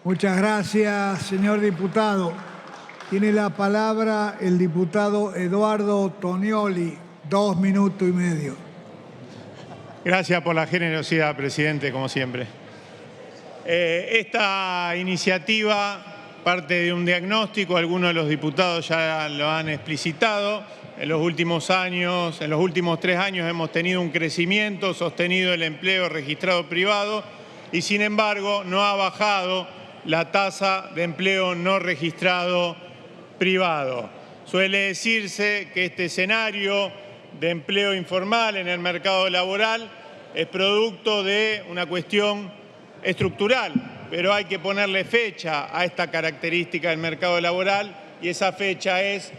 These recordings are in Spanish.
Muchas gracias, señor diputado. Tiene la palabra el diputado Eduardo Tonioli, 2 minutos y medio. Gracias por la generosidad, presidente, como siempre. Esta iniciativa parte de un diagnóstico, algunos de los diputados ya lo han explicitado. En los últimos años, en los últimos 3 años hemos tenido un crecimiento sostenido del empleo registrado privado y sin embargo no ha bajado la tasa de empleo no registrado privado. Suele decirse que este escenario de empleo informal en el mercado laboral es producto de una cuestión estructural, pero hay que ponerle fecha a esta característica del mercado laboral y esa fecha es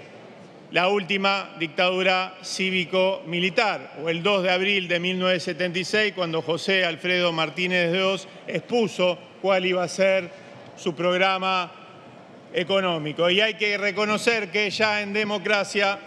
la última dictadura cívico-militar, o el 2 de abril de 1976, cuando José Alfredo Martínez de Hoz expuso cuál iba a ser su programa económico. Y hay que reconocer que ya en democracia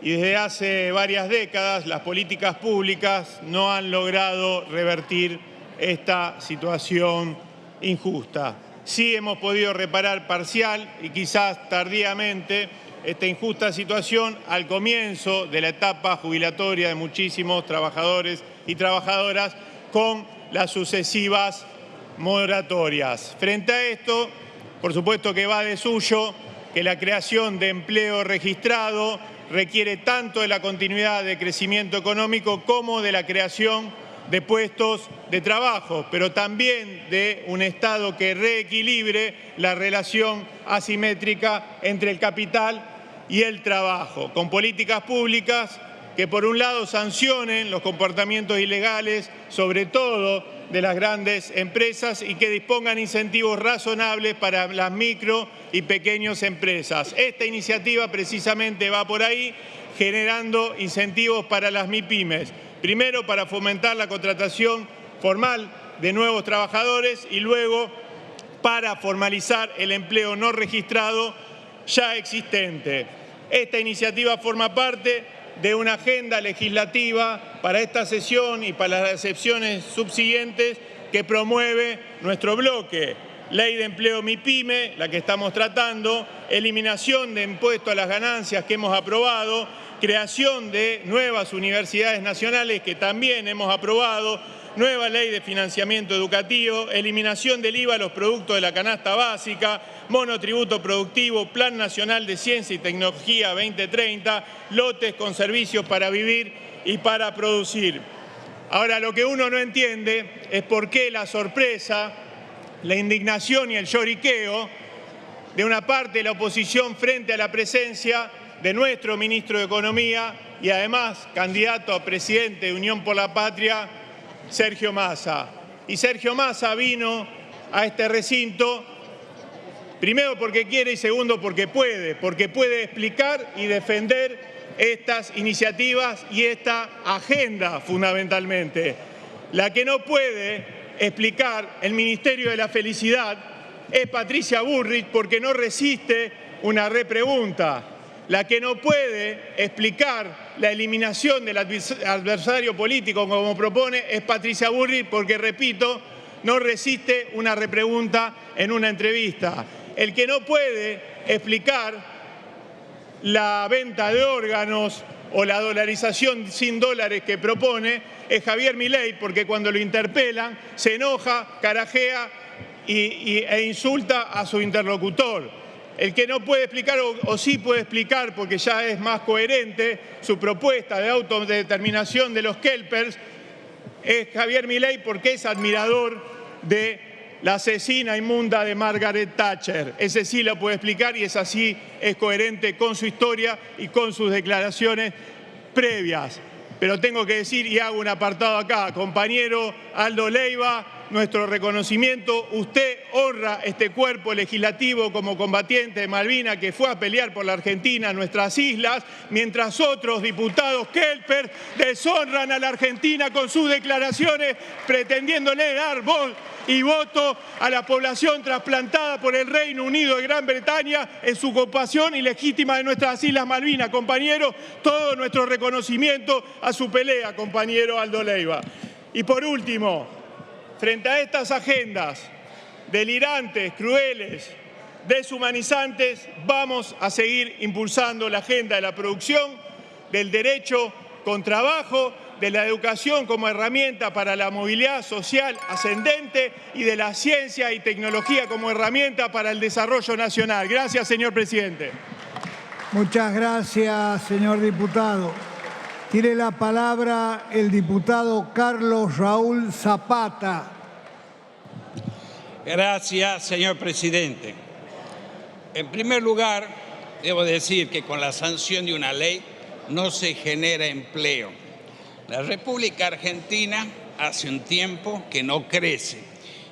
y desde hace varias décadas las políticas públicas no han logrado revertir esta situación injusta. Sí hemos podido reparar parcial y quizás tardíamente esta injusta situación al comienzo de la etapa jubilatoria de muchísimos trabajadores y trabajadoras con las sucesivas moratorias. Frente a esto, por supuesto que va de suyo que la creación de empleo registrado requiere tanto de la continuidad de crecimiento económico como de la creación de puestos de trabajo, pero también de un Estado que reequilibre la relación asimétrica entre el capital y el trabajo, con políticas públicas que por un lado sancionen los comportamientos ilegales, sobre todo de las grandes empresas, y que dispongan incentivos razonables para las micro y pequeñas empresas. Esta iniciativa precisamente va por ahí, generando incentivos para las MIPYMES. Primero, para fomentar la contratación formal de nuevos trabajadores y luego para formalizar el empleo no registrado ya existente. Esta iniciativa forma parte de una agenda legislativa para esta sesión y para las sesiones subsiguientes que promueve nuestro bloque. Ley de empleo MIPYME, la que estamos tratando, eliminación de impuesto a las ganancias que hemos aprobado, creación de nuevas universidades nacionales que también hemos aprobado, nueva ley de financiamiento educativo, eliminación del IVA a los productos de la canasta básica, monotributo productivo, Plan Nacional de Ciencia y Tecnología 2030, lotes con servicios para vivir y para producir. Ahora, lo que uno no entiende es por qué la sorpresa, la indignación y el lloriqueo de una parte de la oposición frente a la presencia de nuestro ministro de Economía y además candidato a presidente de Unión por la Patria, Sergio Massa. Y Sergio Massa vino a este recinto primero porque quiere y segundo porque puede explicar y defender estas iniciativas y esta agenda fundamentalmente. La que no puede explicar el Ministerio de la Felicidad es Patricia Bullrich porque no resiste una repregunta. La que no puede explicar la eliminación del adversario político como propone es Patricia Bullrich porque, repito, no resiste una repregunta en una entrevista. El que no puede explicar la venta de órganos o la dolarización sin dólares que propone es Javier Milei porque cuando lo interpelan se enoja, carajea e insulta a su interlocutor. El que no puede explicar, o sí puede explicar, porque ya es más coherente, su propuesta de autodeterminación de los kelpers, es Javier Milei porque es admirador de la asesina inmunda de Margaret Thatcher. Ese sí lo puede explicar y es así, es coherente con su historia y con sus declaraciones previas. Pero tengo que decir, y hago un apartado acá, compañero Aldo Leiva, nuestro reconocimiento. Usted honra este cuerpo legislativo como combatiente de Malvinas que fue a pelear por la Argentina, nuestras islas, mientras otros diputados kelper deshonran a la Argentina con sus declaraciones pretendiéndole dar voz y voto a la población trasplantada por el Reino Unido de Gran Bretaña en su ocupación ilegítima de nuestras Islas Malvinas. Compañero, todo nuestro reconocimiento a su pelea, compañero Aldo Leiva. Y por último, frente a estas agendas, delirantes, crueles, deshumanizantes, vamos a seguir impulsando la agenda de la producción, del derecho con trabajo, de la educación como herramienta para la movilidad social ascendente y de la ciencia y tecnología como herramienta para el desarrollo nacional. Gracias, señor presidente. Muchas gracias, señor diputado. Tiene la palabra el diputado Carlos Raúl Zapata. Gracias, señor presidente. En primer lugar, debo decir que con la sanción de una ley no se genera empleo. La República Argentina hace un tiempo que no crece.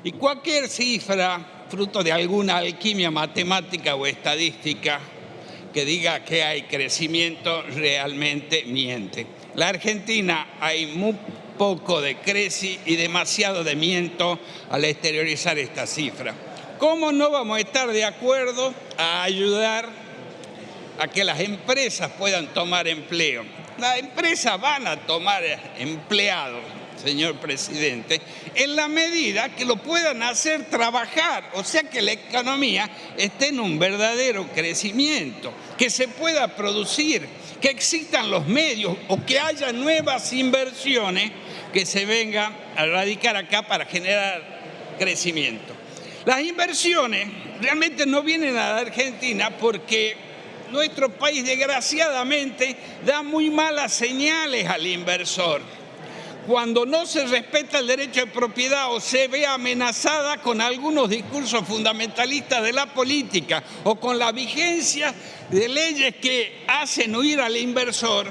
Y cualquier cifra, fruto de alguna alquimia matemática o estadística, que diga que hay crecimiento, realmente miente. La Argentina hay muy poco de crece y demasiado de miento al exteriorizar esta cifra. ¿Cómo no vamos a estar de acuerdo a ayudar a que las empresas puedan tomar empleo? Las empresas van a tomar empleados, señor presidente, en la medida que lo puedan hacer trabajar, o sea que la economía esté en un verdadero crecimiento, que se pueda producir, que existan los medios o que haya nuevas inversiones que se vengan a radicar acá para generar crecimiento. Las inversiones realmente no vienen a la Argentina porque nuestro país, desgraciadamente, da muy malas señales al inversor. Cuando no se respeta el derecho de propiedad o se ve amenazada con algunos discursos fundamentalistas de la política o con la vigencia de leyes que hacen huir al inversor,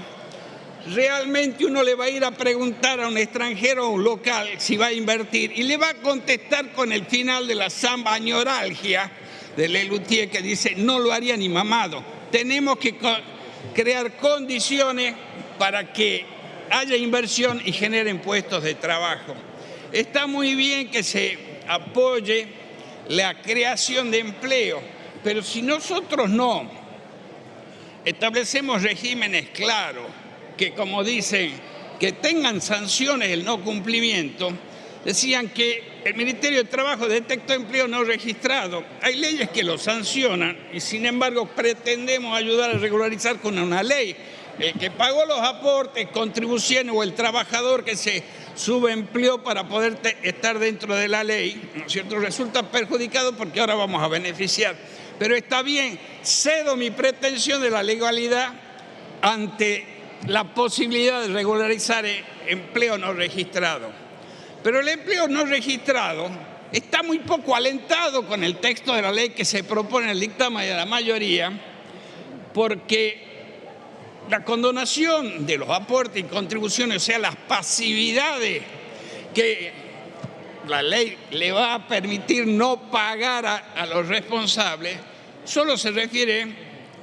realmente uno le va a ir a preguntar a un extranjero o un local si va a invertir y le va a contestar con el final de la sambañoralgia de Lelutier, que dice: no lo haría ni mamado. Tenemos que crear condiciones para que haya inversión y generen puestos de trabajo. Está muy bien que se apoye la creación de empleo, pero si nosotros no establecemos regímenes claros, que como dicen, que tengan sanciones el no cumplimiento, decían que el Ministerio de Trabajo detectó empleo no registrado. Hay leyes que lo sancionan y sin embargo pretendemos ayudar a regularizar con una ley. El que pagó los aportes, contribuciones o el trabajador que se subempleó para poder estar dentro de la ley, ¿no es cierto?, resulta perjudicado porque ahora vamos a beneficiar. Pero está bien, cedo mi pretensión de la legalidad ante la posibilidad de regularizar empleo no registrado. Pero el empleo no registrado está muy poco alentado con el texto de la ley que se propone en el dictamen de la mayoría, porque la condonación de los aportes y contribuciones, o sea, las pasividades que la ley le va a permitir no pagar a los responsables, solo se refiere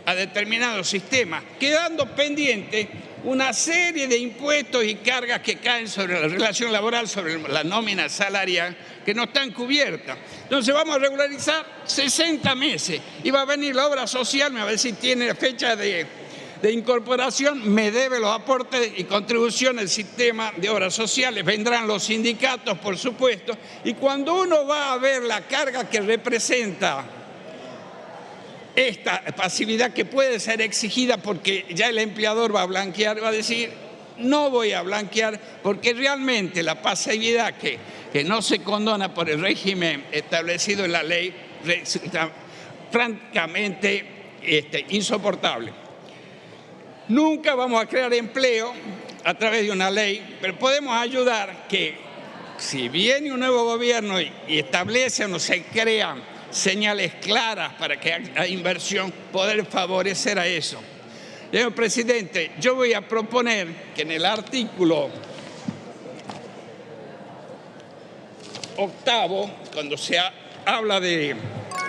a determinados sistemas, quedando pendiente una serie de impuestos y cargas que caen sobre la relación laboral, sobre la nómina salarial, que no están cubiertas. Entonces vamos a regularizar 60 meses y va a venir la obra social, me va a decir, tiene fecha de incorporación, me debe los aportes y contribuciones del sistema de obras sociales, vendrán los sindicatos, por supuesto, y cuando uno va a ver la carga que representa esta pasividad que puede ser exigida porque ya el empleador va a blanquear, va a decir: no voy a blanquear porque realmente la pasividad que no se condona por el régimen establecido en la ley resulta francamente insoportable. Nunca vamos a crear empleo a través de una ley, pero podemos ayudar que si viene un nuevo gobierno y establece o no se crean señales claras para que haya inversión, poder favorecer a eso. Señor presidente, yo voy a proponer que en el artículo 8, cuando se habla de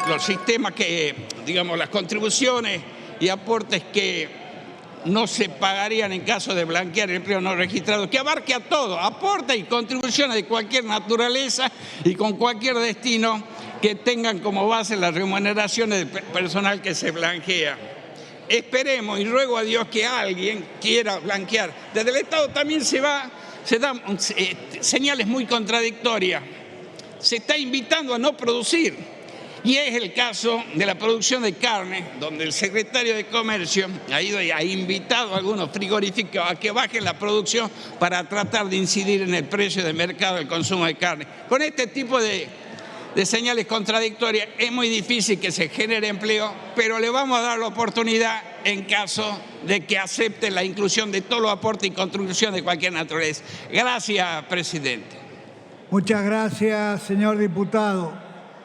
los sistemas que, digamos, las contribuciones y aportes que no se pagarían en caso de blanquear el empleo no registrado, que abarque a todo, aportes y contribuciones de cualquier naturaleza y con cualquier destino, que tengan como base las remuneraciones del personal que se blanquea. Esperemos y ruego a Dios que alguien quiera blanquear. Desde el Estado también se dan señales muy contradictorias. se está invitando a no producir. Y es el caso de la producción de carne, donde el secretario de Comercio ha ido y ha invitado a algunos frigoríficos a que bajen la producción para tratar de incidir en el precio de mercado del consumo de carne. Con este tipo de señales contradictorias es muy difícil que se genere empleo, pero le vamos a dar la oportunidad en caso de que acepte la inclusión de todos los aportes y contribuciones de cualquier naturaleza. Gracias, presidente. Muchas gracias, señor diputado.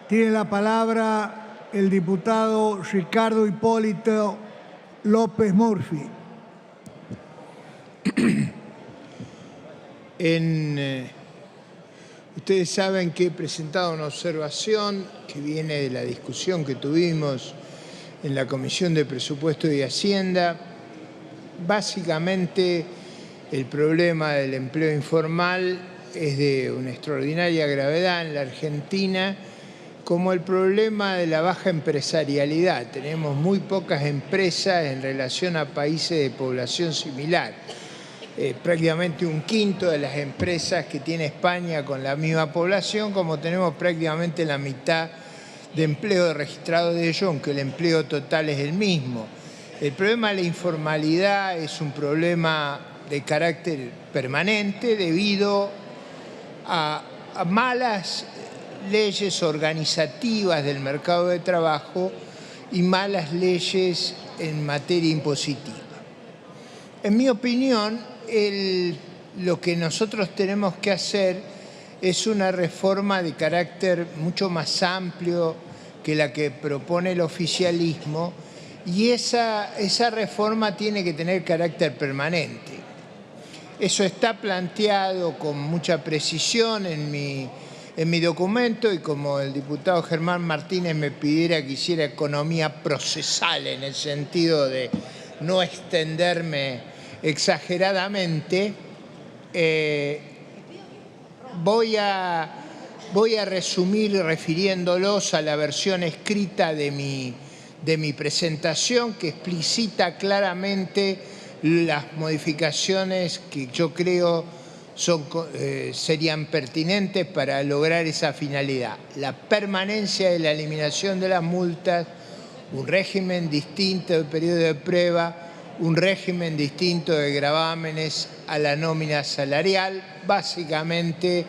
Tiene la palabra el diputado Ricardo Hipólito López Murphy. Ustedes saben que he presentado una observación que viene de la discusión que tuvimos en la Comisión de Presupuesto y Hacienda. Básicamente, el problema del empleo informal es de una extraordinaria gravedad en la Argentina, como el problema de la baja empresarialidad. Tenemos muy pocas empresas en relación a países de población similar. Prácticamente un quinto de las empresas que tiene España con la misma población, como tenemos prácticamente la mitad de empleo registrado de ellos, aunque el empleo total es el mismo. El problema de la informalidad es un problema de carácter permanente debido a malas leyes organizativas del mercado de trabajo y malas leyes en materia impositiva. En mi opinión, lo que nosotros tenemos que hacer es una reforma de carácter mucho más amplio que la que propone el oficialismo, y esa reforma tiene que tener carácter permanente. Eso está planteado con mucha precisión en mi documento, y como el diputado Germán Martínez me pidiera que hiciera economía procesal en el sentido de no extenderme exageradamente, voy a resumir refiriéndolos a la versión escrita de mi presentación, que explicita claramente las modificaciones que yo creo serían pertinentes para lograr esa finalidad. La permanencia de la eliminación de las multas, un régimen distinto de periodo de prueba, un régimen distinto de gravámenes a la nómina salarial, básicamente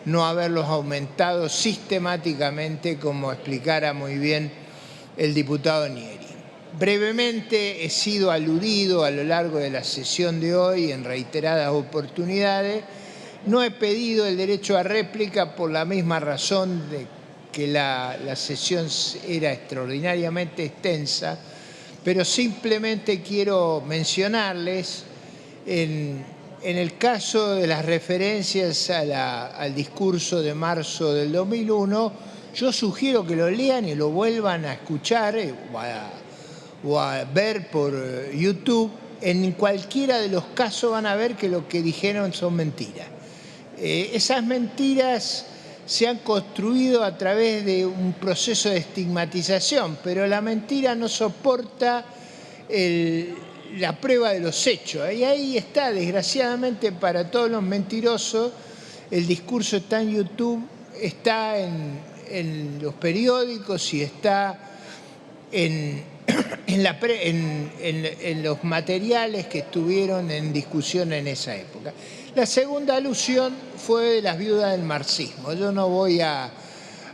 no haberlos aumentado sistemáticamente, como explicara muy bien el diputado Nieri. Brevemente he sido aludido a lo largo de la sesión de hoy en reiteradas oportunidades. No he pedido el derecho a réplica por la misma razón de que la sesión era extraordinariamente extensa, pero simplemente quiero mencionarles, en el caso de las referencias al discurso de marzo del 2001, yo sugiero que lo lean y lo vuelvan a escuchar o a ver por YouTube. En cualquiera de los casos van a ver que lo que dijeron son mentiras. Esas mentiras se han construido a través de un proceso de estigmatización, pero la mentira no soporta la prueba de los hechos. Y ahí está, desgraciadamente para todos los mentirosos, el discurso está en YouTube, está en los periódicos y está en los materiales que estuvieron en discusión en esa época. La segunda alusión fue de las viudas del marxismo. Yo no voy a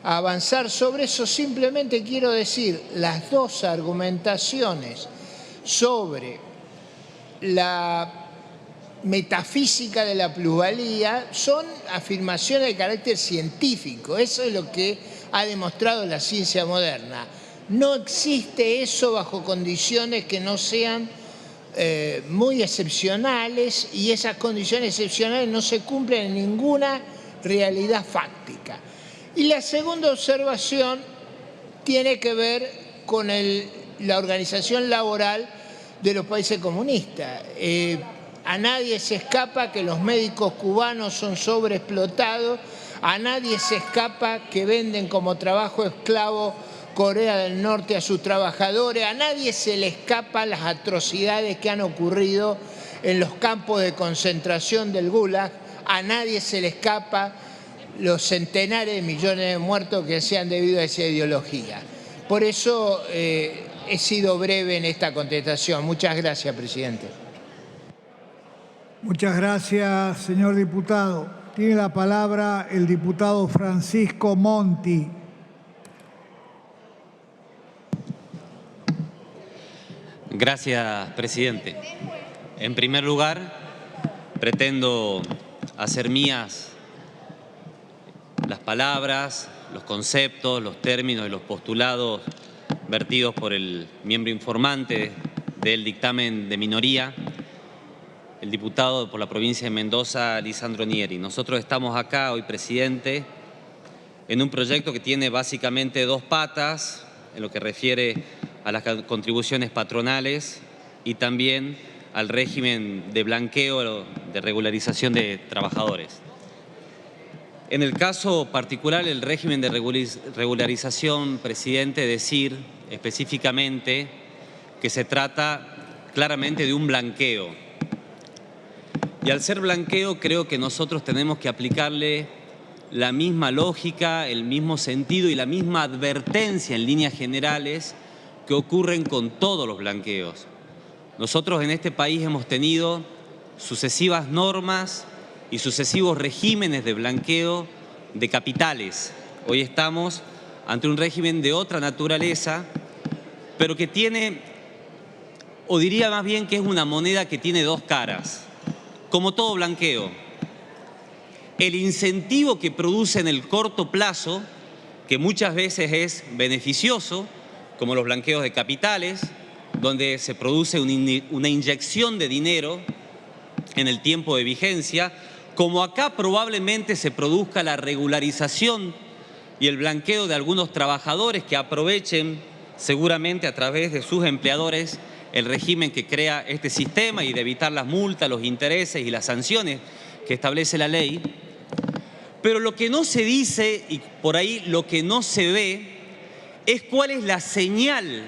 avanzar sobre eso, simplemente quiero decir, las dos argumentaciones sobre la metafísica de la plusvalía son afirmaciones de carácter científico. Eso es lo que ha demostrado la ciencia moderna. No existe eso bajo condiciones que no sean muy excepcionales, y esas condiciones excepcionales no se cumplen en ninguna realidad fáctica. Y la segunda observación tiene que ver con la organización laboral de los países comunistas. A nadie se escapa que los médicos cubanos son sobreexplotados, a nadie se escapa que venden como trabajo esclavo Corea del Norte a sus trabajadores, a nadie se le escapa las atrocidades que han ocurrido en los campos de concentración del Gulag, a nadie se le escapa los centenares de millones de muertos que se han debido a esa ideología. Por eso he sido breve en esta contestación. Muchas gracias, presidente. Muchas gracias, señor diputado. Tiene la palabra el diputado Francisco Monti. Gracias, presidente. En primer lugar, pretendo hacer mías las palabras, los conceptos, los términos y los postulados vertidos por el miembro informante del dictamen de minoría, el diputado por la provincia de Mendoza, Lisandro Nieri. Nosotros estamos acá hoy, presidente, en un proyecto que tiene básicamente dos patas en lo que refiere a las contribuciones patronales y también al régimen de blanqueo, de regularización de trabajadores. En el caso particular, el régimen de regularización, presidente, decir específicamente que se trata claramente de un blanqueo. Y al ser blanqueo, creo que nosotros tenemos que aplicarle la misma lógica, el mismo sentido y la misma advertencia en líneas generales que ocurren con todos los blanqueos. Nosotros en este país hemos tenido sucesivas normas y sucesivos regímenes de blanqueo de capitales. Hoy estamos ante un régimen de otra naturaleza, pero que tiene, o diría más bien que es una moneda que tiene dos caras. Como todo blanqueo, el incentivo que produce en el corto plazo, que muchas veces es beneficioso, como los blanqueos de capitales, donde se produce una inyección de dinero en el tiempo de vigencia, como acá probablemente se produzca la regularización y el blanqueo de algunos trabajadores que aprovechen seguramente a través de sus empleadores el régimen que crea este sistema y de evitar las multas, los intereses y las sanciones que establece la ley. Pero lo que no se dice y por ahí lo que no se ve es cuál es la señal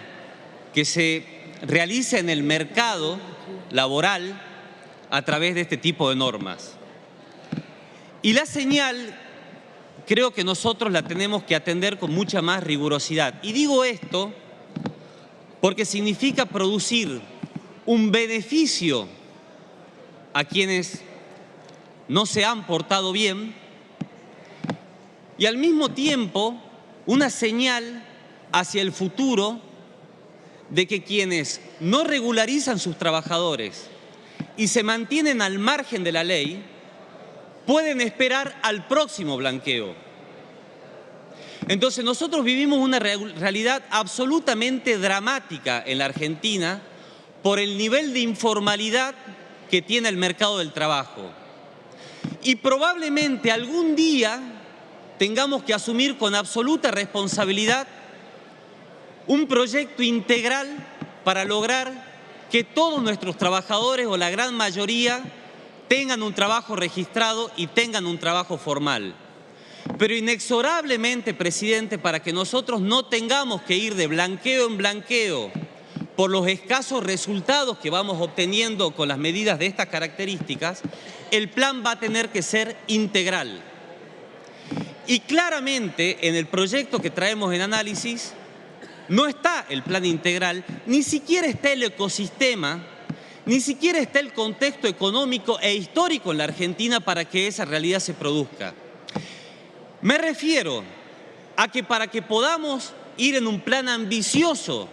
que se realiza en el mercado laboral a través de este tipo de normas. Y la señal creo que nosotros la tenemos que atender con mucha más rigurosidad. Y digo esto porque significa producir un beneficio a quienes no se han portado bien y al mismo tiempo una señal hacia el futuro de que quienes no regularizan sus trabajadores y se mantienen al margen de la ley pueden esperar al próximo blanqueo. Entonces nosotros vivimos una realidad absolutamente dramática en la Argentina por el nivel de informalidad que tiene el mercado del trabajo. Y probablemente algún día tengamos que asumir con absoluta responsabilidad un proyecto integral para lograr que todos nuestros trabajadores o la gran mayoría tengan un trabajo registrado y tengan un trabajo formal. Pero inexorablemente, presidente, para que nosotros no tengamos que ir de blanqueo en blanqueo por los escasos resultados que vamos obteniendo con las medidas de estas características, el plan va a tener que ser integral. Y claramente en el proyecto que traemos en análisis no está el plan integral, ni siquiera está el ecosistema, ni siquiera está el contexto económico e histórico en la Argentina para que esa realidad se produzca. Me refiero a que para que podamos ir en un plan ambicioso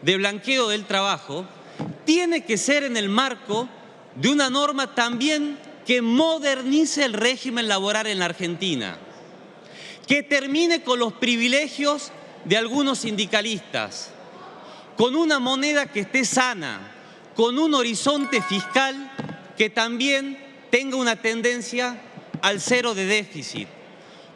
de blanqueo del trabajo, tiene que ser en el marco de una norma también que modernice el régimen laboral en la Argentina, que termine con los privilegios de algunos sindicalistas, con una moneda que esté sana, con un horizonte fiscal que también tenga una tendencia al cero de déficit,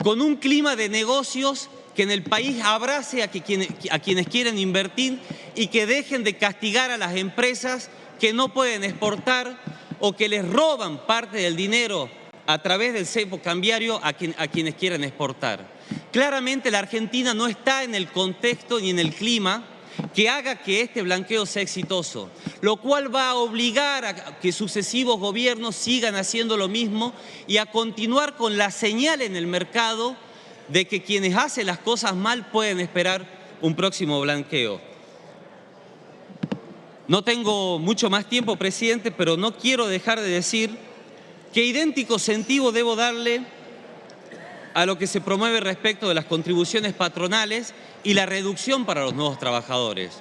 con un clima de negocios que en el país abrace a quienes quieren invertir y que dejen de castigar a las empresas que no pueden exportar o que les roban parte del dinero a través del cepo cambiario a quienes quieren exportar. Claramente la Argentina no está en el contexto ni en el clima que haga que este blanqueo sea exitoso, lo cual va a obligar a que sucesivos gobiernos sigan haciendo lo mismo y a continuar con la señal en el mercado de que quienes hacen las cosas mal pueden esperar un próximo blanqueo. No tengo mucho más tiempo, presidente, pero no quiero dejar de decir que idéntico sentido debo darle a lo que se promueve respecto de las contribuciones patronales y la reducción para los nuevos trabajadores.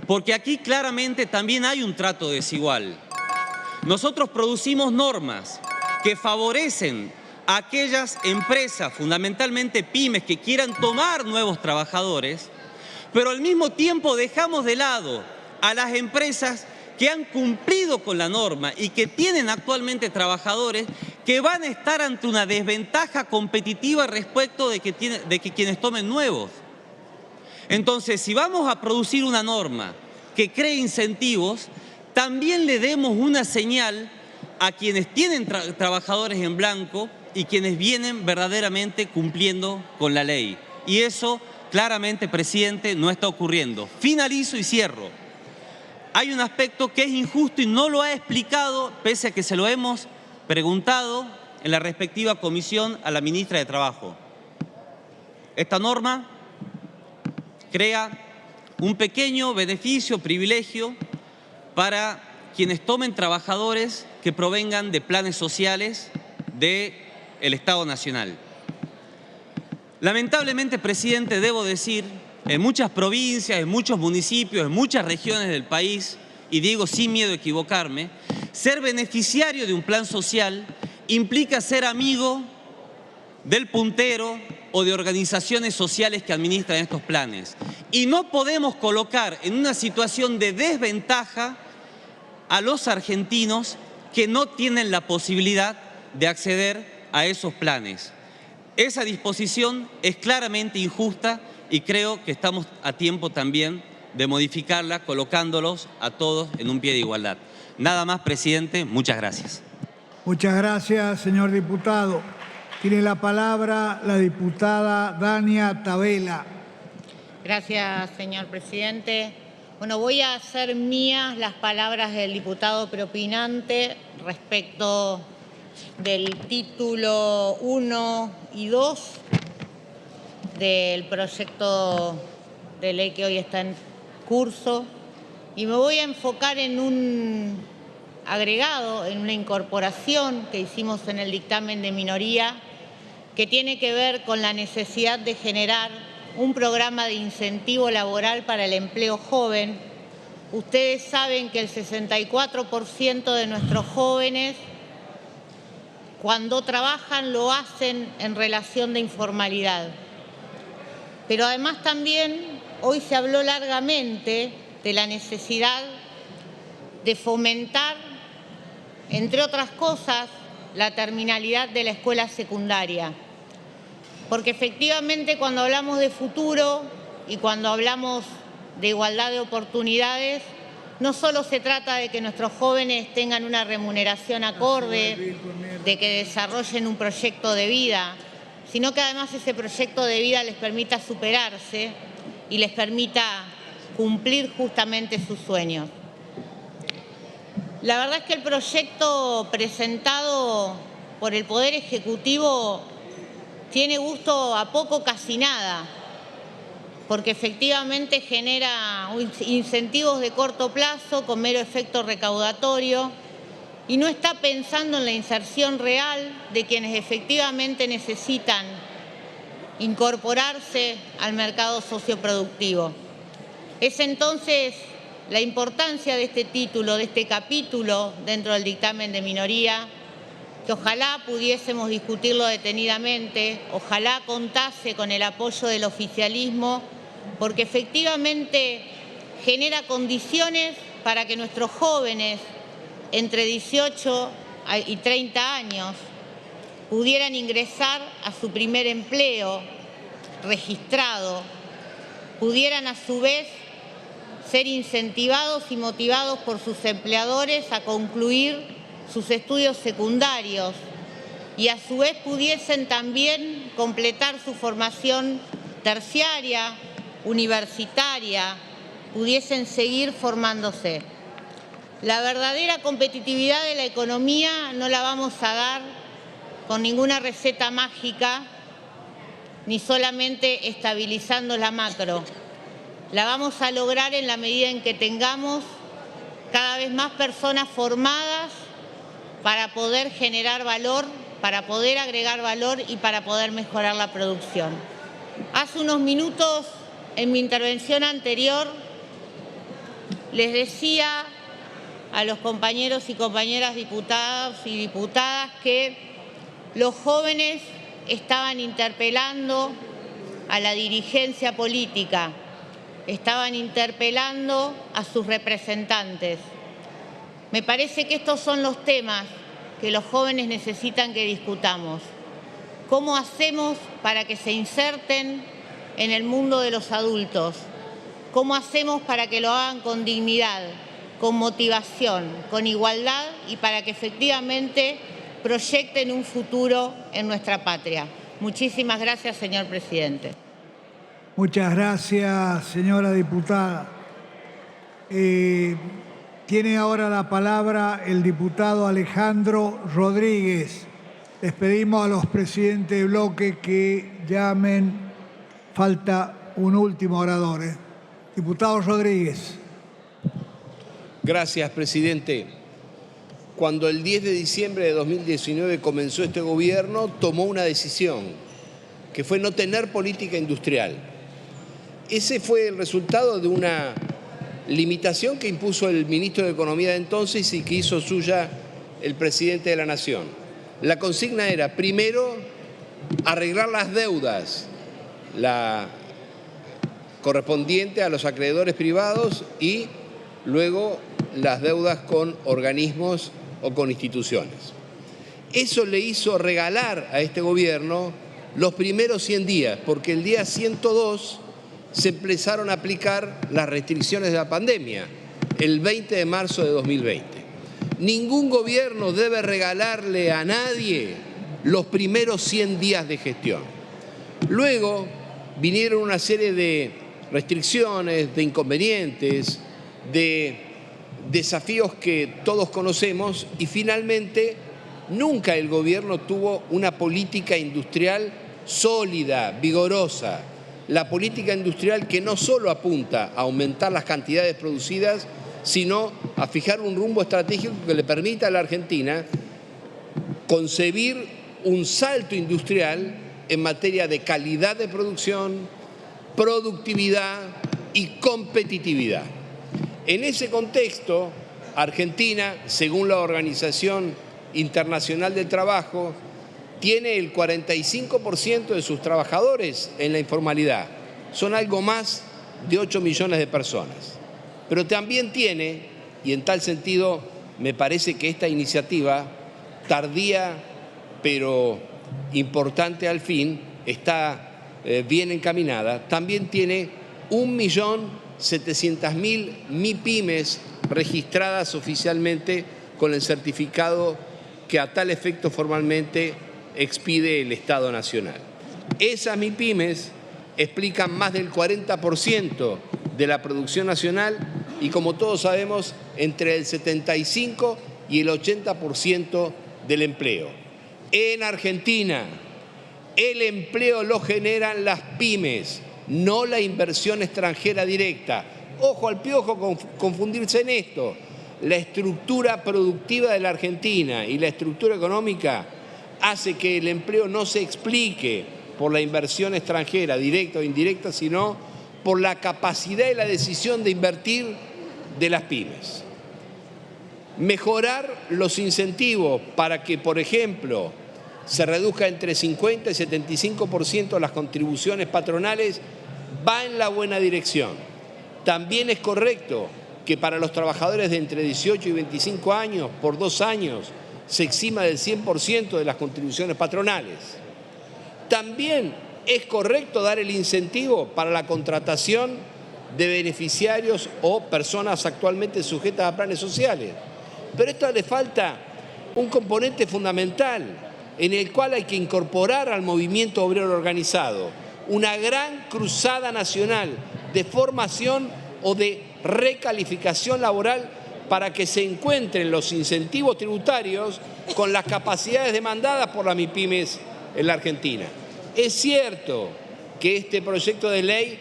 Porque aquí claramente también hay un trato desigual. Nosotros producimos normas que favorecen a aquellas empresas, fundamentalmente pymes, que quieran tomar nuevos trabajadores, pero al mismo tiempo dejamos de lado a las empresas que han cumplido con la norma y que tienen actualmente trabajadores que van a estar ante una desventaja competitiva respecto de que quienes tomen nuevos. Entonces, si vamos a producir una norma que cree incentivos, también le demos una señal a quienes tienen trabajadores en blanco y quienes vienen verdaderamente cumpliendo con la ley. Y eso, claramente, presidente, no está ocurriendo. Finalizo y cierro. Hay un aspecto que es injusto y no lo ha explicado, pese a que se lo hemos preguntado en la respectiva comisión a la ministra de Trabajo. Esta norma crea un pequeño beneficio, privilegio para quienes tomen trabajadores que provengan de planes sociales del Estado Nacional. Lamentablemente, presidente, debo decir, en muchas provincias, en muchos municipios, en muchas regiones del país, y digo sin miedo a equivocarme, ser beneficiario de un plan social implica ser amigo del puntero o de organizaciones sociales que administran estos planes. Y no podemos colocar en una situación de desventaja a los argentinos que no tienen la posibilidad de acceder a esos planes. Esa disposición es claramente injusta y creo que estamos a tiempo también de modificarla colocándolos a todos en un pie de igualdad. Nada más, presidente. Muchas gracias. Muchas gracias, señor diputado. Tiene la palabra la diputada Dania Tabela. Gracias, señor presidente. Bueno, voy a hacer mías las palabras del diputado propinante respecto del título 1 y 2 del proyecto de ley que hoy está en curso, y me voy a enfocar en un agregado, en una incorporación que hicimos en el dictamen de minoría, que tiene que ver con la necesidad de generar un programa de incentivo laboral para el empleo joven. Ustedes saben que el 64% de nuestros jóvenes, cuando trabajan, lo hacen en relación de informalidad. Pero además también hoy se habló largamente de la necesidad de fomentar, entre otras cosas, la terminalidad de la escuela secundaria. Porque efectivamente cuando hablamos de futuro y cuando hablamos de igualdad de oportunidades, no solo se trata de que nuestros jóvenes tengan una remuneración acorde, de que desarrollen un proyecto de vida, sino que además ese proyecto de vida les permita superarse y les permita cumplir justamente sus sueños. La verdad es que el proyecto presentado por el Poder Ejecutivo tiene gusto a poco, casi nada, porque efectivamente genera incentivos de corto plazo con mero efecto recaudatorio y no está pensando en la inserción real de quienes efectivamente necesitan incorporarse al mercado socioproductivo. Es entonces la importancia de este título, de este capítulo dentro del dictamen de minoría, que ojalá pudiésemos discutirlo detenidamente, ojalá contase con el apoyo del oficialismo, porque efectivamente genera condiciones para que nuestros jóvenes entre 18 y 30 años pudieran ingresar a su primer empleo registrado, pudieran a su vez ser incentivados y motivados por sus empleadores a concluir sus estudios secundarios y a su vez pudiesen también completar su formación terciaria, universitaria, pudiesen seguir formándose. La verdadera competitividad de la economía no la vamos a dar con ninguna receta mágica, ni solamente estabilizando la macro. La vamos a lograr en la medida en que tengamos cada vez más personas formadas para poder generar valor, para poder agregar valor y para poder mejorar la producción. Hace unos minutos, en mi intervención anterior, les decía a los compañeros y compañeras diputados y diputadas que los jóvenes estaban interpelando a la dirigencia política, estaban interpelando a sus representantes. Me parece que estos son los temas que los jóvenes necesitan que discutamos. ¿Cómo hacemos para que se inserten en el mundo de los adultos? ¿Cómo hacemos para que lo hagan con dignidad, con motivación, con igualdad y para que efectivamente proyecten un futuro en nuestra patria? Muchísimas gracias, señor presidente. Muchas gracias, señora diputada. Tiene ahora la palabra el diputado Alejandro Rodríguez. Les pedimos a los presidentes de bloque que llamen. Falta un último orador. Diputado Rodríguez. Gracias, presidente. Cuando el 10 de diciembre de 2019 comenzó este gobierno, tomó una decisión, que fue no tener política industrial. Ese fue el resultado de una limitación que impuso el ministro de Economía de entonces y que hizo suya el presidente de la Nación. La consigna era, primero, arreglar las deudas, la correspondiente a los acreedores privados y luego las deudas con organismos o con instituciones. Eso le hizo regalar a este gobierno los primeros 100 días, porque el día 102 se empezaron a aplicar las restricciones de la pandemia, el 20 de marzo de 2020. Ningún gobierno debe regalarle a nadie los primeros 100 días de gestión. Luego vinieron una serie de restricciones, de inconvenientes, de desafíos que todos conocemos y finalmente nunca el gobierno tuvo una política industrial sólida, vigorosa. La política industrial que no solo apunta a aumentar las cantidades producidas, sino a fijar un rumbo estratégico que le permita a la Argentina concebir un salto industrial en materia de calidad de producción, productividad y competitividad. En ese contexto, Argentina, según la Organización Internacional del Trabajo, tiene el 45% de sus trabajadores en la informalidad. Son algo más de 8 millones de personas. Pero también tiene, y en tal sentido me parece que esta iniciativa, tardía pero importante al fin, está bien encaminada, también tiene 1.700.000 MIPYMES registradas oficialmente con el certificado que a tal efecto formalmente expide el Estado Nacional. Esas MIPYMES explican más del 40% de la producción nacional y, como todos sabemos, entre el 75 y el 80% del empleo. En Argentina, el empleo lo generan las pymes, no la inversión extranjera directa. Ojo al piojo confundirse en esto. La estructura productiva de la Argentina y la estructura económica hace que el empleo no se explique por la inversión extranjera, directa o indirecta, sino por la capacidad y la decisión de invertir de las pymes. Mejorar los incentivos para que, por ejemplo, se reduzca entre 50 y 75% las contribuciones patronales va en la buena dirección. También es correcto que para los trabajadores de entre 18 y 25 años, por 2 años, se exima del 100% de las contribuciones patronales. También es correcto dar el incentivo para la contratación de beneficiarios o personas actualmente sujetas a planes sociales. Pero a esto le falta un componente fundamental en el cual hay que incorporar al movimiento obrero organizado una gran cruzada nacional de formación o de recalificación laboral para que se encuentren los incentivos tributarios con las capacidades demandadas por las MIPYMES en la Argentina. Es cierto que este proyecto de ley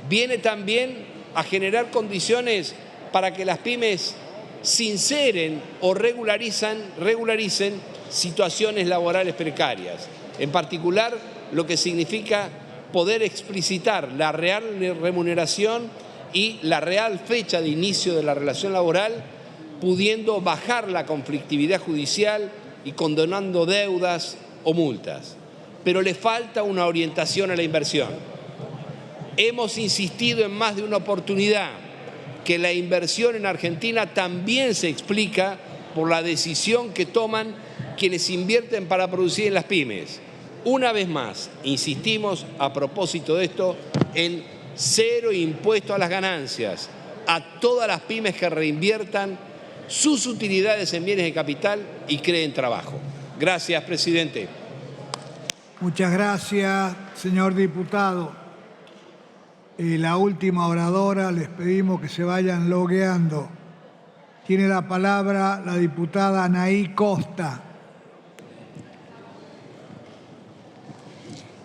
viene también a generar condiciones para que las pymes sinceren o regularicen situaciones laborales precarias. En particular, lo que significa poder explicitar la real remuneración y la real fecha de inicio de la relación laboral, pudiendo bajar la conflictividad judicial y condonando deudas o multas. Pero le falta una orientación a la inversión. Hemos insistido en más de una oportunidad que la inversión en Argentina también se explica por la decisión que toman quienes invierten para producir en las pymes. Una vez más, insistimos a propósito de esto en cero impuesto a las ganancias a todas las pymes que reinviertan sus utilidades en bienes de capital y creen trabajo. Gracias, presidente. Muchas gracias, señor diputado. La última oradora, les pedimos que se vayan logueando. Tiene la palabra la diputada Anaí Costa.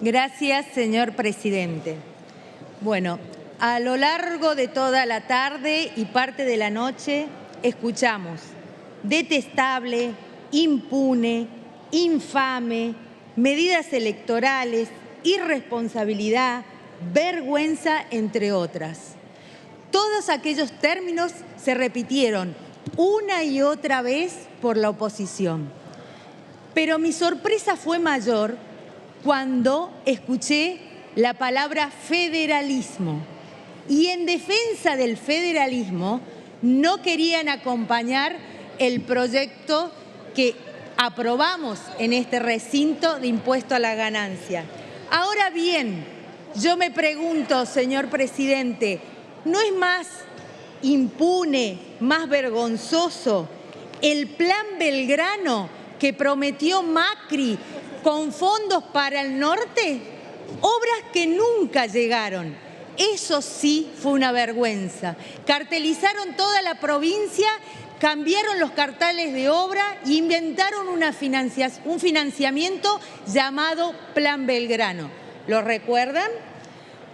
Gracias, señor presidente. Bueno, a lo largo de toda la tarde y parte de la noche escuchamos detestable, impune, infame, medidas electorales, irresponsabilidad, vergüenza, entre otras. Todos aquellos términos se repitieron una y otra vez por la oposición. Pero mi sorpresa fue mayor cuando escuché la palabra federalismo. Y en defensa del federalismo no querían acompañar el proyecto que aprobamos en este recinto de impuesto a la ganancia. Ahora bien, yo me pregunto, señor presidente, ¿no es más impune, más vergonzoso el Plan Belgrano que prometió Macri con fondos para el norte? Obras que nunca llegaron. Eso sí fue una vergüenza. Cartelizaron toda la provincia, cambiaron los carteles de obra e inventaron un financiamiento llamado Plan Belgrano. ¿Lo recuerdan?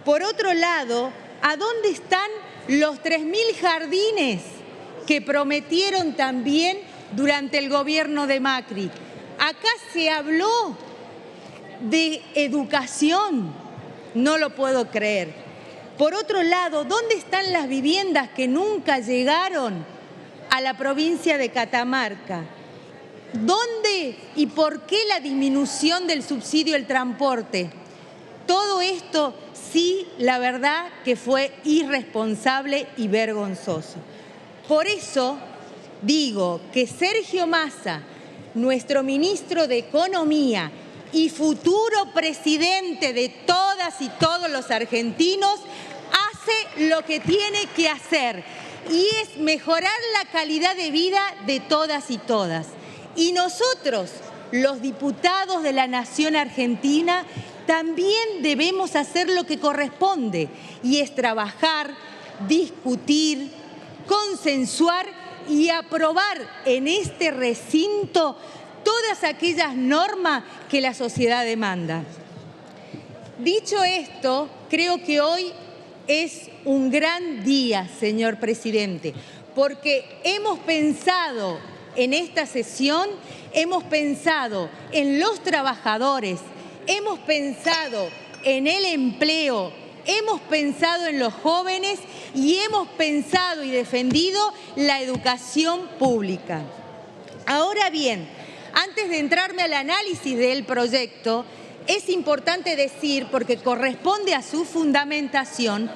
Por otro lado, ¿a dónde están los 3.000 jardines que prometieron también durante el gobierno de Macri? Acá se habló de educación, no lo puedo creer. Por otro lado, ¿dónde están las viviendas que nunca llegaron a la provincia de Catamarca? ¿Dónde y por qué la disminución del subsidio al transporte? Todo esto sí, la verdad que fue irresponsable y vergonzoso. Por eso digo que Sergio Massa, nuestro ministro de Economía y futuro presidente de todas y todos los argentinos, hace lo que tiene que hacer y es mejorar la calidad de vida de todas y todas. Y nosotros, los diputados de la Nación Argentina, también debemos hacer lo que corresponde y es trabajar, discutir, consensuar y aprobar en este recinto todas aquellas normas que la sociedad demanda. Dicho esto, creo que hoy es un gran día, señor presidente, porque hemos pensado en esta sesión, hemos pensado en los trabajadores, hemos pensado en el empleo, hemos pensado en los jóvenes y hemos pensado y defendido la educación pública. Ahora bien, antes de entrarme al análisis del proyecto, es importante decir, porque corresponde a su fundamentación,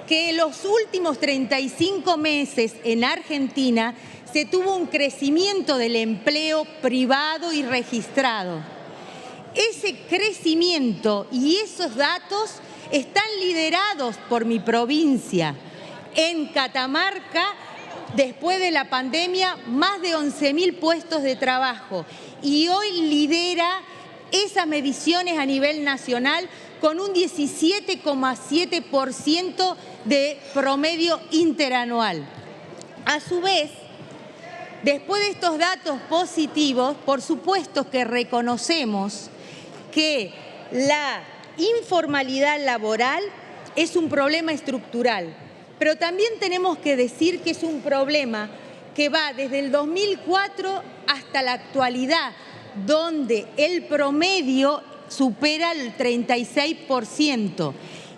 que en los últimos 35 meses en Argentina se tuvo un crecimiento del empleo privado y registrado. Ese crecimiento y esos datos están liderados por mi provincia. En Catamarca, después de la pandemia, más de 11.000 puestos de trabajo y hoy lidera esas mediciones a nivel nacional con un 17,7% de promedio interanual. A su vez, después de estos datos positivos, por supuesto que reconocemos que la informalidad laboral es un problema estructural, pero también tenemos que decir que es un problema que va desde el 2004 hasta la actualidad, donde el promedio supera el 36%.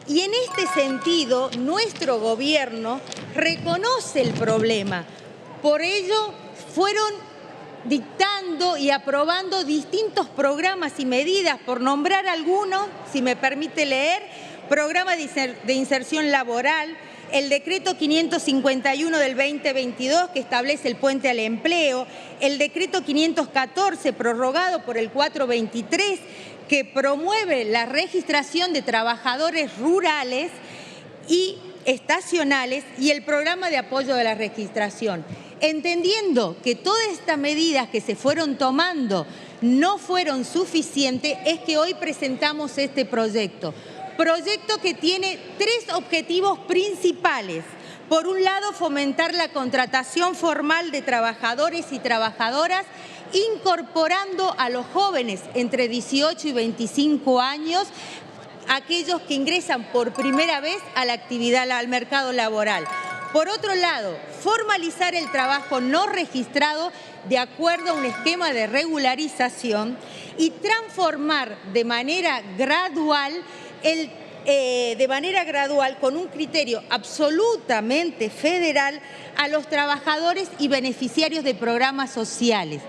Y en este sentido, nuestro gobierno reconoce el problema. Por ello, fueron dictando y aprobando distintos programas y medidas, por nombrar algunos, si me permite leer, programa de inserción laboral, el decreto 551 del 2022 que establece el puente al empleo, el decreto 514 prorrogado por el 423 que promueve la registración de trabajadores rurales y estacionales y el programa de apoyo de la registración. Entendiendo que todas estas medidas que se fueron tomando no fueron suficientes, es que hoy presentamos este proyecto. Proyecto que tiene tres objetivos principales. Por un lado, fomentar la contratación formal de trabajadores y trabajadoras, incorporando a los jóvenes entre 18 y 25 años, aquellos que ingresan por primera vez a la actividad, al mercado laboral. Por otro lado, formalizar el trabajo no registrado de acuerdo a un esquema de regularización y transformar de manera gradual con un criterio absolutamente federal a los trabajadores y beneficiarios de programas sociales.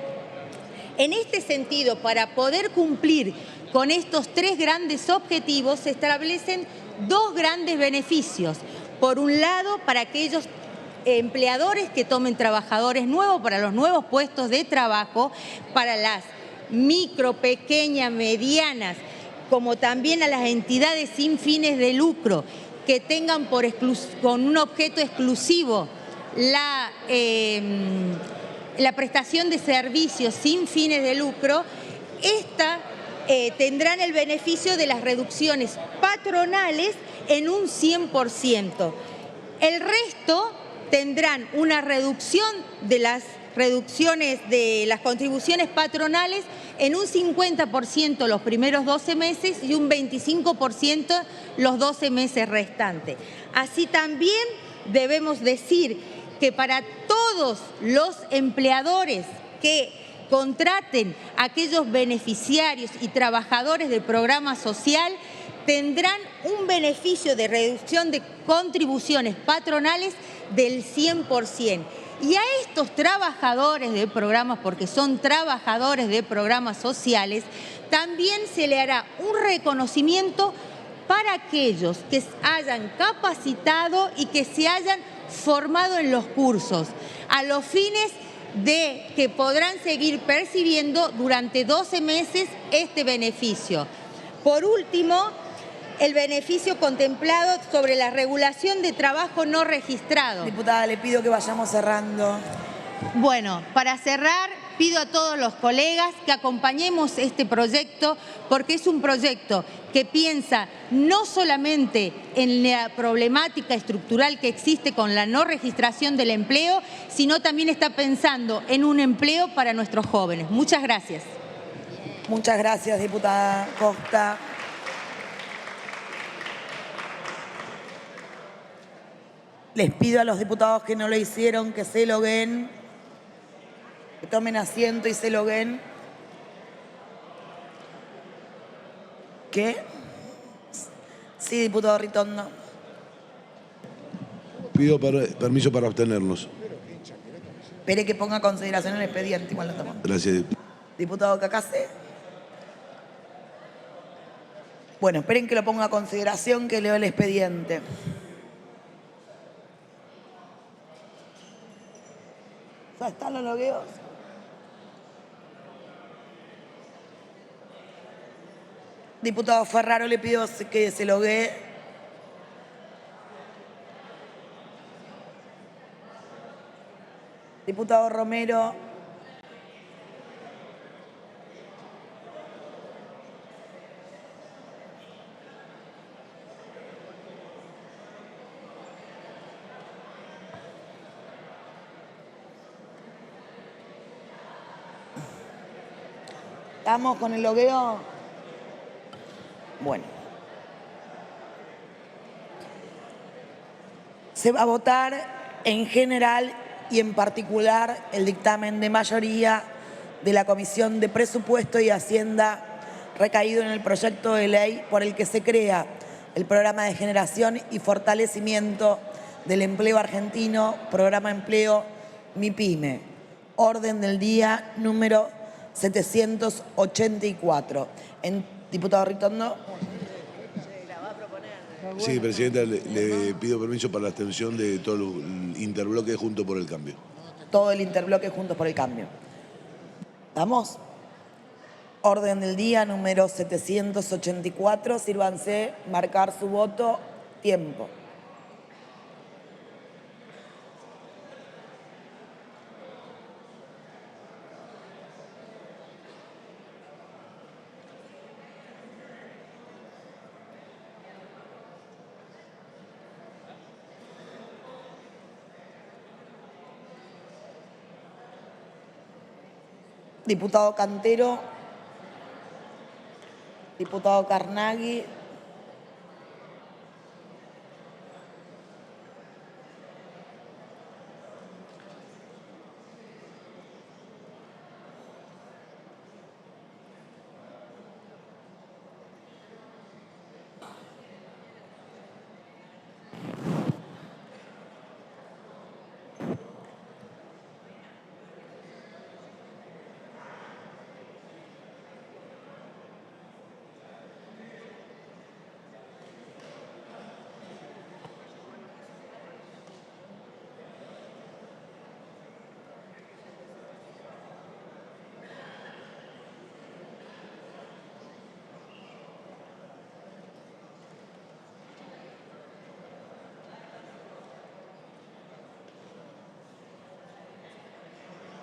En este sentido, para poder cumplir con estos tres grandes objetivos, se establecen dos grandes beneficios. Por un lado, para aquellos empleadores que tomen trabajadores nuevos para los nuevos puestos de trabajo, para las micro, pequeñas, medianas, como también a las entidades sin fines de lucro que tengan con un objeto exclusivo la prestación de servicios sin fines de lucro, tendrán el beneficio de las reducciones patronales en un 100%. El resto tendrán una reducción de las contribuciones patronales en un 50% los primeros 12 meses y un 25% los 12 meses restantes. Así también debemos decir que para todos los empleadores que contraten a aquellos beneficiarios y trabajadores del programa social tendrán un beneficio de reducción de contribuciones patronales del 100%. Y a estos trabajadores de programas, porque son trabajadores de programas sociales, también se le hará un reconocimiento para aquellos que hayan capacitado y que se hayan formado en los cursos, a los fines de que podrán seguir percibiendo durante 12 meses este beneficio. Por último, el beneficio contemplado sobre la regulación de trabajo no registrado. Diputada, le pido que vayamos cerrando. Bueno, para cerrar, pido a todos los colegas que acompañemos este proyecto porque es un proyecto que piensa no solamente en la problemática estructural que existe con la no registración del empleo, sino también está pensando en un empleo para nuestros jóvenes. Muchas gracias. Muchas gracias, diputada Costa. Les pido a los diputados que no lo hicieron que se loguen, que tomen asiento y se loguen. ¿Qué? Sí, diputado Ritondo. Pido permiso para abstenernos. Espere que ponga a consideración el expediente. Igual lo tomo. Gracias. Diputado Cacase. Bueno, esperen que lo ponga a consideración, que leo el expediente. ¿Ya están los logueos? Diputado Ferraro, le pido que se loguee. Diputado Romero. ¿Estamos con el logueo? Bueno. Se va a votar en general y en particular el dictamen de mayoría de la Comisión de Presupuesto y Hacienda recaído en el proyecto de ley por el que se crea el Programa de Generación y Fortalecimiento del Empleo Argentino, Programa Empleo MIPYME. Orden del día número 784. Diputado Ritondo. Sí, Presidenta, le pido permiso para la abstención de todo el interbloque Juntos por el Cambio. Todo el interbloque Juntos por el Cambio. ¿Vamos? Orden del día número 784. Sírvanse marcar su voto. Tiempo. Diputado Cantero, diputado Carnaghi,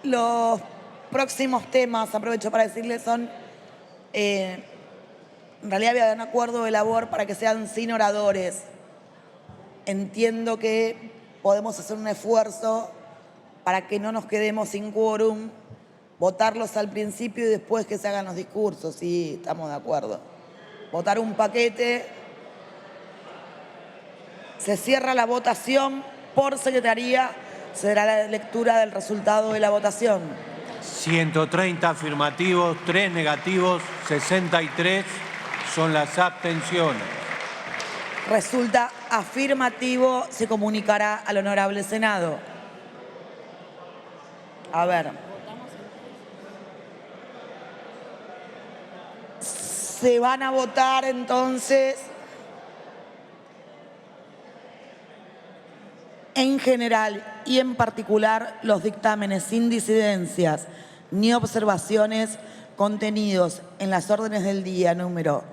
los próximos temas, aprovecho para decirles, son, en realidad había un acuerdo de labor para que sean sin oradores. Entiendo que podemos hacer un esfuerzo para que no nos quedemos sin quórum, votarlos al principio y después que se hagan los discursos, sí, estamos de acuerdo. Votar un paquete. Se cierra la votación por secretaría. Se dará la lectura del resultado de la votación. 130 afirmativos, 3 negativos, 63 son las abstenciones. Resulta afirmativo, se comunicará al Honorable Senado. A ver. Se van a votar entonces en general y en particular los dictámenes sin disidencias ni observaciones contenidos en las órdenes del día número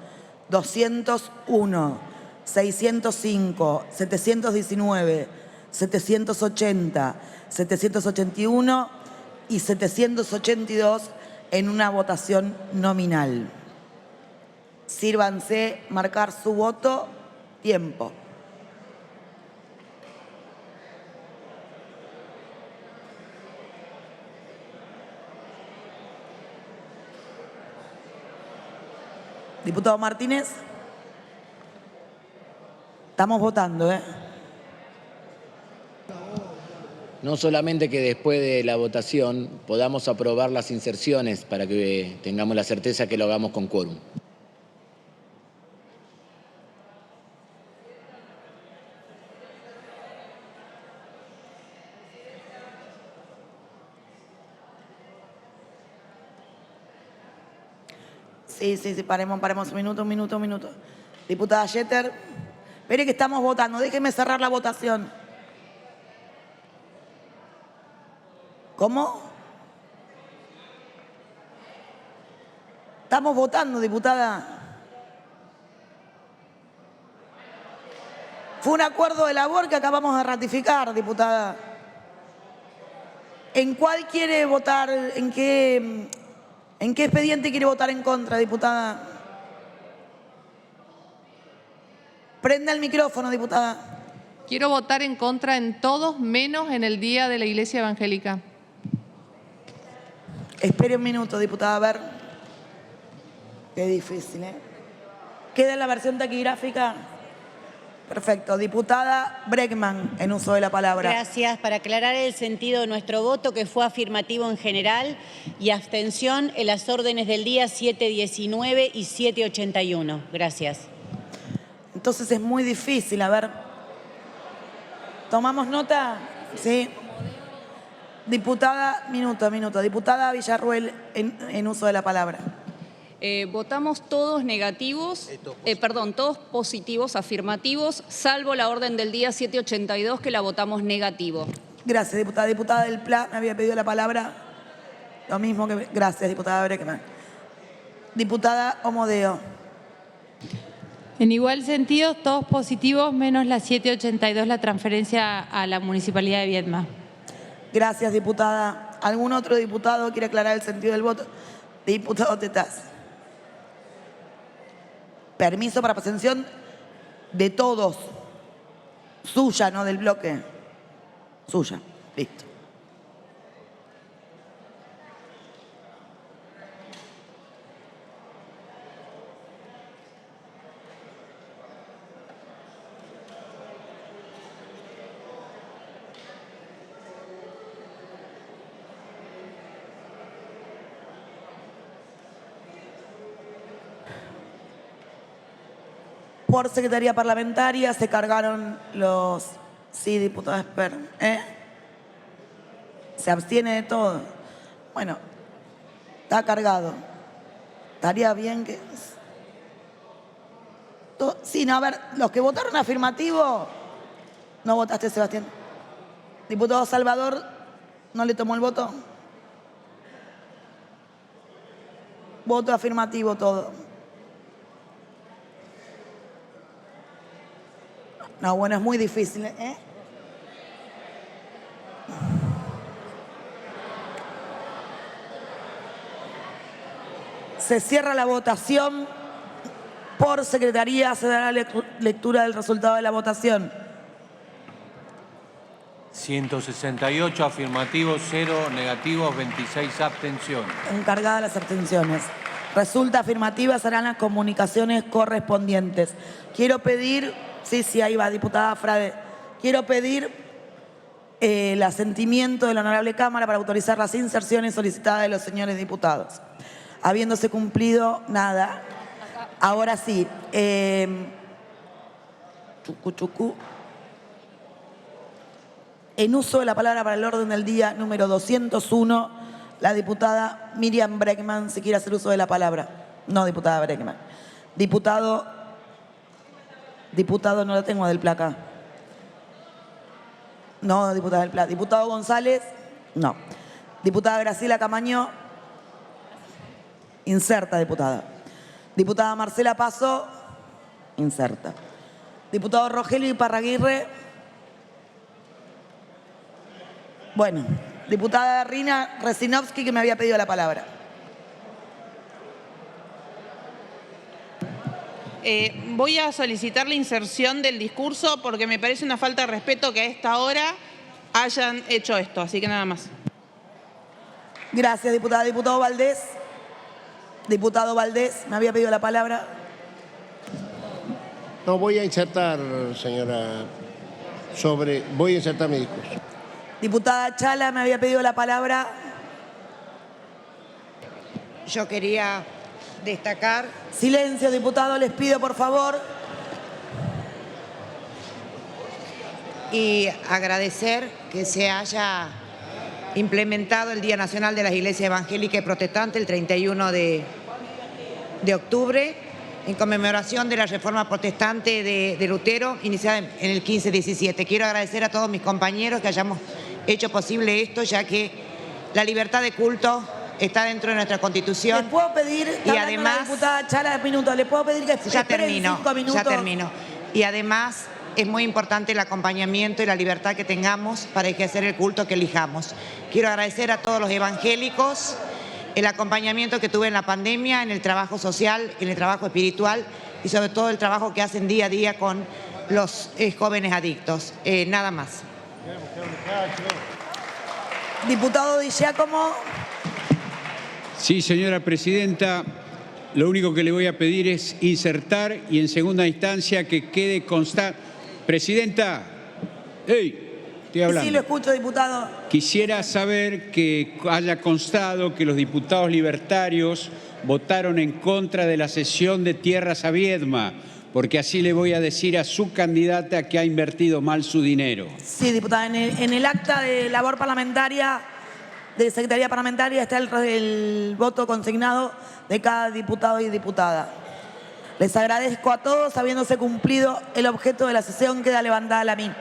201, 605, 719, 780, 781 y 782 en una votación nominal. Sírvanse marcar su voto. Tiempo. Diputado Martínez. Estamos votando, ¿eh? No solamente que después de la votación podamos aprobar las inserciones para que tengamos la certeza que lo hagamos con quórum. Sí, paremos un minuto. Diputada Jeter, espere que estamos votando, déjeme cerrar la votación. ¿Cómo? Estamos votando, diputada. Fue un acuerdo de labor que acabamos de ratificar, diputada. ¿En cuál quiere votar? ¿En qué expediente quiere votar en contra, diputada? Prenda el micrófono, diputada. Quiero votar en contra en todos, menos en el Día de la Iglesia Evangélica. Espere un minuto, diputada, a ver. Qué difícil, ¿eh? ¿Queda la versión taquigráfica? Perfecto. Diputada Bregman, en uso de la palabra. Gracias. Para aclarar el sentido de nuestro voto, que fue afirmativo en general y abstención en las órdenes del día 719 y 781. Gracias. Entonces es muy difícil. A ver. ¿Tomamos nota? Sí. Diputada, minuto. Diputada Villarruel, en uso de la palabra. Votamos todos negativos, todos positivos, afirmativos, salvo la orden del día 782 que la votamos negativo. Gracias, diputada. Diputada del Pla, me había pedido la palabra. Lo mismo que... Gracias, diputada Bregman. Diputada Omodeo. En igual sentido, todos positivos, menos la 782, la transferencia a la Municipalidad de Viedma. Gracias, diputada. ¿Algún otro diputado quiere aclarar el sentido del voto? Diputado Tetaz. Permiso para abstención de todos. Suya, no del bloque. Suya. Listo. Por Secretaría Parlamentaria se cargaron los... Sí, diputada Esper. Se abstiene de todo. Bueno, está cargado. Estaría bien que... Sí, no, a ver, los que votaron afirmativo, no votaste, Sebastián. Diputado Salvador, ¿no le tomó el voto? Voto afirmativo todo. No, bueno, es muy difícil, ¿eh? Se cierra la votación. Por Secretaría se dará lectura del resultado de la votación. 168 afirmativos, 0 negativos, 26 abstenciones. Encargadas las abstenciones. Resulta afirmativa, serán las comunicaciones correspondientes. Quiero pedir... Sí, ahí va, diputada Frade. Quiero pedir el asentimiento de la Honorable Cámara para autorizar las inserciones solicitadas de los señores diputados. Habiéndose cumplido nada. Ahora sí. En uso de la palabra para el orden del día número 201, la diputada Miriam Bregman, si quiere hacer uso de la palabra. No, diputada Bregman. Diputado, no lo tengo del placa. No, diputada del placa. Diputado González, no. Diputada Graciela Camaño, inserta, diputada. Diputada Marcela Paso, inserta. Diputado Rogelio Iparraguirre. Bueno, diputada Rina Resinovsky, que me había pedido la palabra. Voy a solicitar la inserción del discurso porque me parece una falta de respeto que a esta hora hayan hecho esto, así que nada más. Gracias, diputada. Diputado Valdés. Diputado Valdés, me había pedido la palabra. No, voy a insertar, señora, voy a insertar mi discurso. Diputada Chala, me había pedido la palabra. Yo quería destacar... Silencio, diputado, les pido, por favor. Y agradecer que se haya implementado el Día Nacional de las Iglesias Evangélicas y Protestantes el 31 de octubre, en conmemoración de la Reforma Protestante de Lutero, iniciada en el 1517. Quiero agradecer a todos mis compañeros que hayamos hecho posible esto, ya que la libertad de culto está dentro de nuestra Constitución. ¿Les puedo pedir, y además, diputada Chala, minutos, ¿les puedo pedir que esperen 5 minutos? Ya termino. Y además es muy importante el acompañamiento y la libertad que tengamos para ejercer el culto que elijamos. Quiero agradecer a todos los evangélicos el acompañamiento que tuve en la pandemia, en el trabajo social, en el trabajo espiritual y sobre todo el trabajo que hacen día a día con los jóvenes adictos. Nada más. Diputado Di Giacomo. Sí, señora presidenta. lo único que le voy a pedir es insertar y en segunda instancia que quede constante. Presidenta, estoy hablando. Sí, lo escucho, diputado. Quisiera saber que haya constado que los diputados libertarios votaron en contra de la cesión de tierras a Viedma, porque así le voy a decir a su candidata que ha invertido mal su dinero. Sí, diputada, en el acta de labor parlamentaria, de Secretaría Parlamentaria, está el voto consignado de cada diputado y diputada. Les agradezco a todos, habiéndose cumplido el objeto de la sesión, queda levantada la misma.